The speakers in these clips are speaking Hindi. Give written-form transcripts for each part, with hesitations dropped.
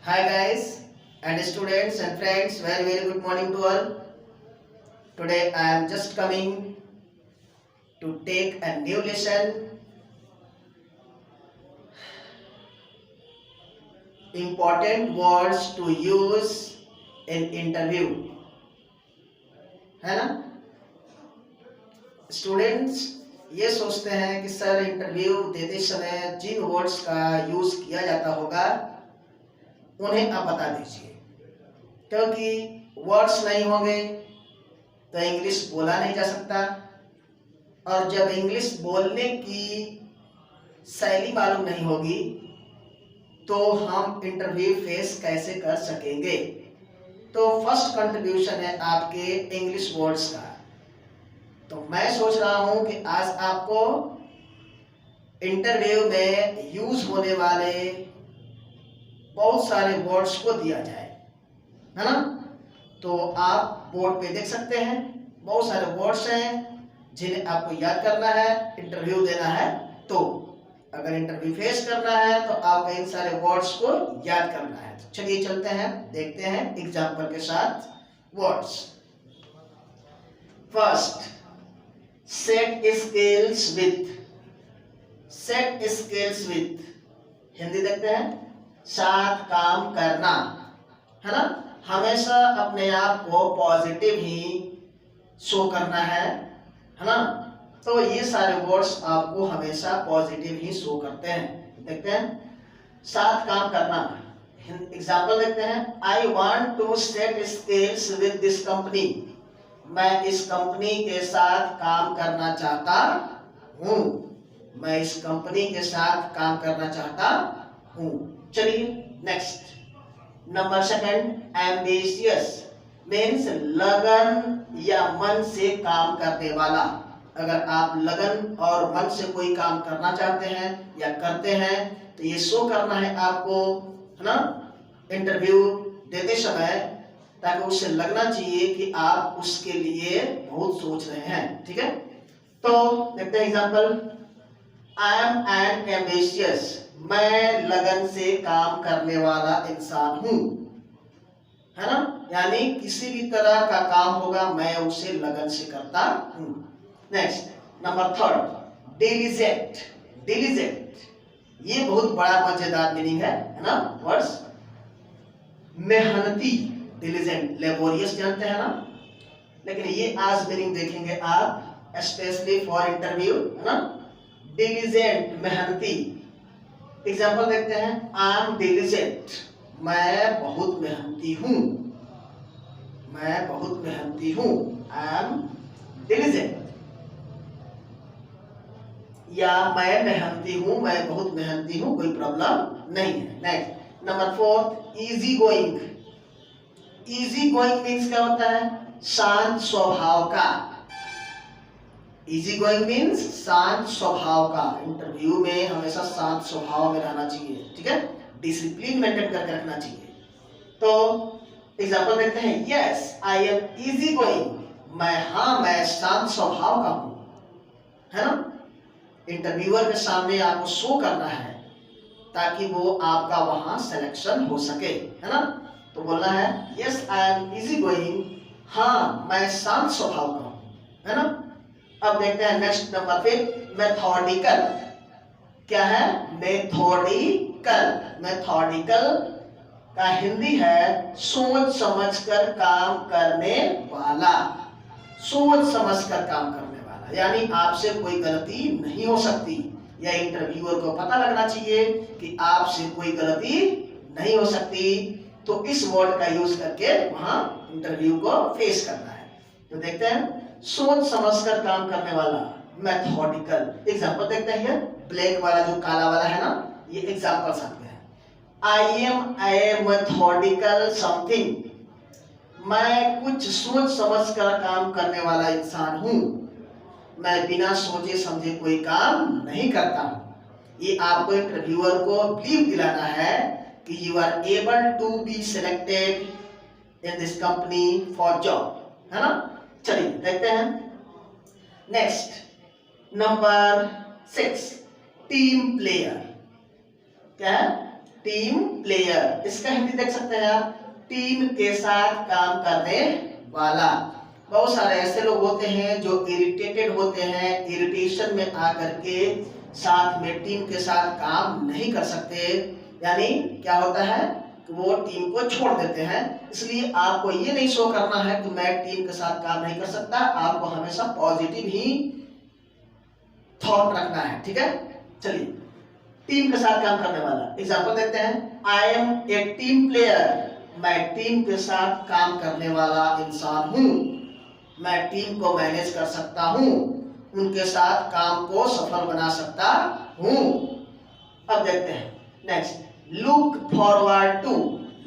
Hi guys and students and friends, very good morning to all. Today I am just coming to take a new lesson, important words to use in interview, है ना। स्टूडेंट्स ये सोचते हैं कि सर इंटरव्यू देते समय जिन वर्ड्स का यूज किया जाता होगा उन्हें आप बता दीजिए, क्योंकि वर्ड्स नहीं होंगे तो इंग्लिश बोला नहीं जा सकता, और जब इंग्लिश बोलने की शैली मालूम नहीं होगी तो हम इंटरव्यू फेस कैसे कर सकेंगे। तो फर्स्ट कंट्रीब्यूशन है आपके इंग्लिश वर्ड्स का। तो मैं सोच रहा हूं कि आज आपको इंटरव्यू में यूज होने वाले बहुत सारे वर्ड्स को दिया जाए, है ना। तो आप बोर्ड पे देख सकते हैं, बहुत सारे वर्ड्स हैं जिन्हें आपको याद करना है, इंटरव्यू देना है। तो अगर इंटरव्यू फेस करना है तो आपको इन सारे वर्ड्स को याद करना है। तो चलिए चलते हैं, देखते हैं एग्जाम्पल के साथ words. First, set skills with. Set skills with Hindi देखते हैं, साथ काम करना, है ना। हमेशा अपने आप को पॉजिटिव ही शो करना है ना। तो ये सारे वर्ड्स आपको हमेशा पॉजिटिव ही शो करते हैं। देखते हैं, साथ काम करना। एग्जांपल देखते हैं, I want to set skills with this company. मैं इस कंपनी के साथ काम करना चाहता हूँ। मैं इस कंपनी के साथ काम करना चाहता हूँ। चलिए next, number second, ambitious means लगन या मन से काम करने वाला। अगर आप लगन और मन से कोई काम करना चाहते हैं या करते हैं तो ये शो करना है आपको, है ना, इंटरव्यू देते समय, ताकि उससे लगना चाहिए कि आप उसके लिए बहुत सोच रहे हैं। ठीक है, तो देखते हैं example, I am N ambitious. मैं लगन से काम करने वाला इंसान हूं, है ना। यानी किसी भी तरह का काम होगा मैं उसे लगन से करता हूं। Next, number third, diligent. Diligent ये बहुत बड़ा मजेदार मीनिंग है ना वर्ड्स। मेहनती, डिलिजेंट लेबोरियस जानते हैं ना, लेकिन ये आज मीनिंग देखेंगे आप स्पेशली फॉर इंटरव्यू, है ना। डिलिजेंट मेहनती। एग्जांपल देखते हैं, आई एम डिलिजेंट। मैं बहुत मेहनती हूँ। मैं बहुत मेहनती हूँ, आई एम डिलिजेंट। या मैं मेहनती हूँ, मैं बहुत मेहनती हूँ, कोई प्रॉब्लम नहीं है। Next, number fourth, easy going. Easy going means क्या होता है, शांत स्वभाव का। इजी गोइंग मीन्स शांत स्वभाव का। इंटरव्यू में हमेशा शांत स्वभाव में रहना चाहिए, ठीक है, डिसिप्लिन मेंटेन करके रखना चाहिए। तो एग्जांपल देखते हैं, yes I am easy going. मैं शांत स्वभाव का हूं, है ना। इंटरव्यूअर के सामने आपको शो करना है ताकि वो आपका वहां सिलेक्शन हो सके, है ना। तो बोलना है, yes I am easy going, हाँ मैं शांत स्वभाव का हूं, है ना। अब देखते हैं नेक्स्ट नंबर पे, मेथोडिकल। क्या है, मेथोडिकल। मेथोडिकल का हिंदी है सोच समझकर काम करने वाला। सोच समझकर काम करने वाला, यानी आपसे कोई गलती नहीं हो सकती, या इंटरव्यूअर को पता लगना चाहिए कि आपसे कोई गलती नहीं हो सकती। तो इस वर्ड का यूज करके वहां इंटरव्यू को फेस करना है। तो देखते हैं, सोच समझकर काम करने वाला, मेथोडिकल। एग्जांपल देखते हैं, ब्लैक वाला जो काला वाला है ना, ये एग्जांपल सकते हैं। I am a methodical something. मैं कुछ सोच समझकर काम करने वाला इंसान हूं। मैं बिना सोचे समझे कोई काम नहीं करता हूं। ये आपको इंटरव्यूअर को बिलीव दिलाना है कि you are able to be selected in this company for job, है ना। चलिए देखते हैं नेक्स्ट, नंबर 6, टीम प्लेयर। क्या है, टीम प्लेयर, इसका हिंदी देख सकते हैं आप, टीम के साथ काम करने वाला। बहुत सारे ऐसे लोग होते हैं जो इरिटेटेड होते हैं, इरिटेशन में आकर के साथ में टीम के साथ काम नहीं कर सकते, यानी क्या होता है कि वो टीम को छोड़ देते हैं। इसलिए आपको ये नहीं शो करना है कि मैं टीम के साथ काम नहीं कर सकता, आपको हमेशा पॉजिटिव ही थॉट रखना है, ठीक है। चलिए, टीम के साथ काम करने वाला एग्जांपल देखते हैं। I am a team player, मैं टीम के साथ काम करने वाला इंसान हूँ, मैं टीम को मैनेज कर सकता हूँ, उनके साथ काम को सफल बना सकता हूँ। अब देखते हैं next, look forward to,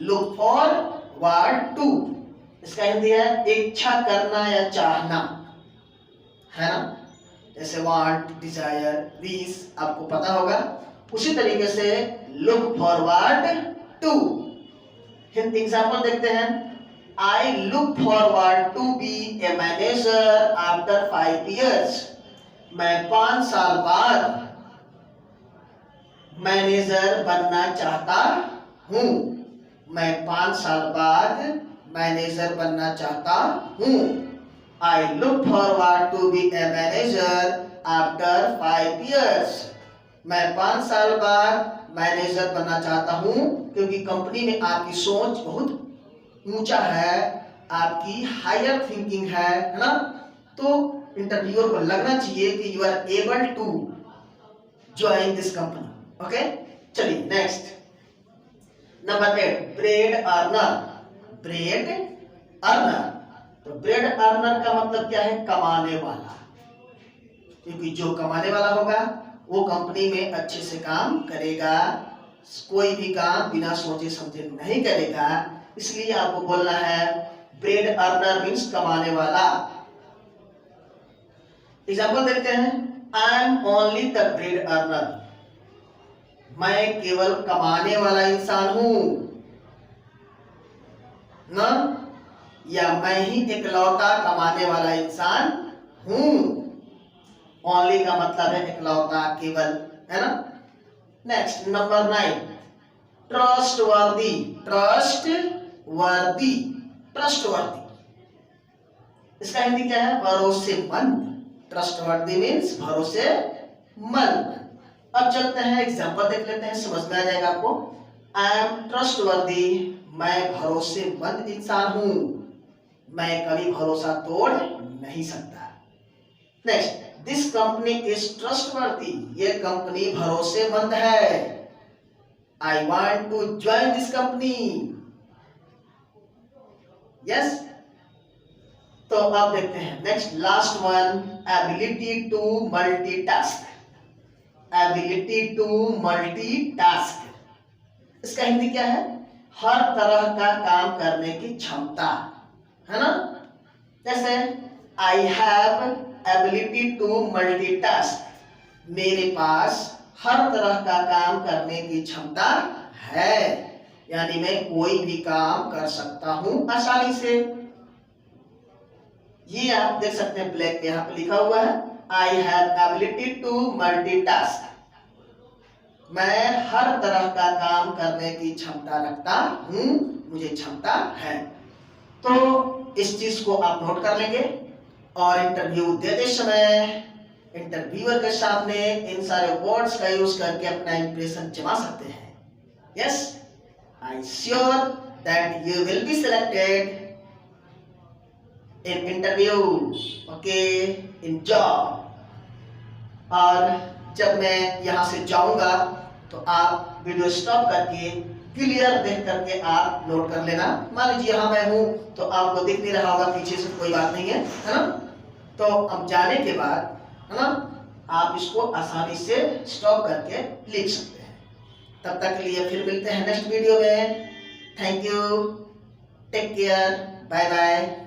look forward to, इसका हिंदी है इच्छा करना या चाहना, है ना, जैसे वांट, डिजायर, विश, आपको पता होगा। उसी तरीके से लुक फॉरवर्ड टू, एग्जाम्पल देखते हैं। I look forward to be a manager after 5 years, मैं 5 साल बाद मैनेजर बनना चाहता हूँ, मैं 5 साल बाद मैनेजर बनना चाहता हूँ। I look forward to be a manager after 5 years, मैं 5 साल बाद मैनेजर बनना चाहता हूँ, क्योंकि कंपनी में आपकी सोच बहुत ऊंचा है, आपकी हायर थिंकिंग है ना, तो इंटरव्यूअर को लगना चाहिए कि you are able to join this company. Okay, चलिए next, number 8, bread earner, bread earner. तो ब्रेड अर्नर का मतलब क्या है, कमाने वाला, क्योंकि जो कमाने वाला होगा वो कंपनी में अच्छे से काम करेगा, कोई भी काम बिना सोचे समझे नहीं करेगा, इसलिए आपको बोलना है ब्रेड अर्नर मीन्स कमाने वाला। एग्जाम्पल देखते हैं। I am only the bread earner, मैं केवल कमाने वाला इंसान हूं ना, या मैं ही इकलौता कमाने वाला इंसान हूं। ओनली का मतलब है इकलौता, केवल, है ना। Next, number 9, trustworthy, trustworthy, trustworthy, इसका हिंदी क्या है, भरोसेमंद। ट्रस्टवर्दी मीन्स भरोसेमंद। अब चलते हैं एग्जांपल देख लेते हैं, समझ में आ जाएगा आपको। आई एम ट्रस्टवर्दी, मैं भरोसेमंद इंसान हूं, मैं कभी भरोसा तोड़ नहीं सकता। Next, this company is trustworthy, ये कंपनी भरोसेमंद है। I want to join this company. Yes, तो अब देखते हैं next, last one, ability to multitask, ability to multitask, इसका हिंदी क्या है, हर तरह का काम करने की क्षमता, है ना। जैसे I have ability to multitask, मेरे पास हर तरह का काम करने की क्षमता है, यानी मैं कोई भी काम कर सकता हूं आसानी से। ये आप देख सकते हैं ब्लैक पे यहाँ पे लिखा हुआ है, I have ability to multitask, मैं हर तरह का काम करने की क्षमता रखता हूं, मुझे क्षमता है। तो इस चीज को आप नोट कर लेंगे और इंटरव्यू देते समय इंटरव्यूअर के सामने इन सारे वर्ड्स का यूज करके अपना इंप्रेशन जमा सकते हैं। Yes, I sure that you will be selected in interview, okay, in job. और जब मैं यहाँ से जाऊंगा तो आप वीडियो स्टॉप करके क्लियर देख करके आप नोट कर लेना। मान लीजिए यहाँ मैं हूँ तो आपको दिख नहीं रहा होगा पीछे से, कोई बात नहीं है, है ना। तो अब जाने के बाद, है ना, आप इसको आसानी से स्टॉप करके लिख सकते हैं। तब तक के लिए फिर मिलते हैं नेक्स्ट वीडियो में। Thank you, take care, bye bye.